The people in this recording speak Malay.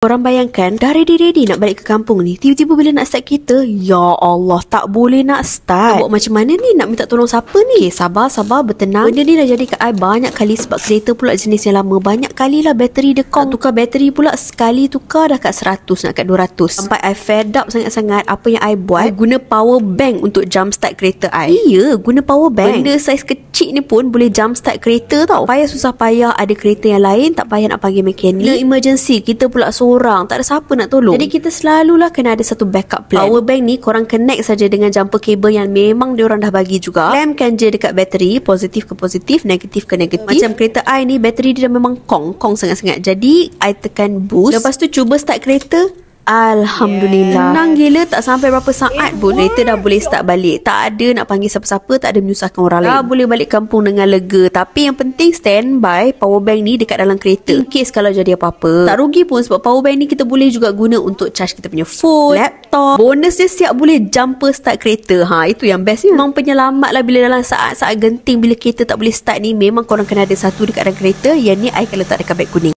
Korang bayangkan, dah ready-ready nak balik ke kampung ni. Tiba-tiba bila nak start kereta, ya Allah, tak boleh nak start. Nak buat macam mana ni? Nak minta tolong siapa ni? Okay, sabar, bertenang. Benda ni dah jadi kat I banyak kali sebab kereta pula jenis yang lama. Banyak kali lah bateri dekong. Nak tukar bateri pula, sekali tukar dah kat 100, nak kat 200. Sampai I fed up sangat-sangat. Apa yang I buat, I guna power bank untuk jump start kereta I. Iya, guna power bank. Benda saiz kecil ni pun boleh jump start kereta tau. Payah susah payah ada kereta yang lain, tak payah nak panggil mekanik. Bila emergency, kita pula orang, tak ada siapa nak tolong. Jadi kita selalulah kena ada satu backup plan. Power bank ni korang connect saja dengan jumper cable yang memang diorang dah bagi juga. Clampkan je dekat bateri, positif ke positif, negatif ke negatif. Macam kereta I ni, bateri dia dah memang kong sangat-sangat. Jadi I tekan boost. Lepas tu cuba start kereta. Alhamdulillah, senang gila. Tak sampai berapa saat pun kereta dah boleh start balik. Tak ada nak panggil siapa-siapa, tak ada menyusahkan orang lain. Dah boleh balik kampung dengan lega. Tapi yang penting standby power bank ni dekat dalam kereta, in case kalau jadi apa-apa. Tak rugi pun sebab power bank ni kita boleh juga guna untuk charge kita punya phone, laptop. Bonus dia siap boleh jumper start kereta. Itu yang best ni. Memang penyelamat lah bila dalam saat-saat genting bila kereta tak boleh start ni. Memang korang kena ada satu dekat dalam kereta. Yang ni I akan letak dekat beg kuning.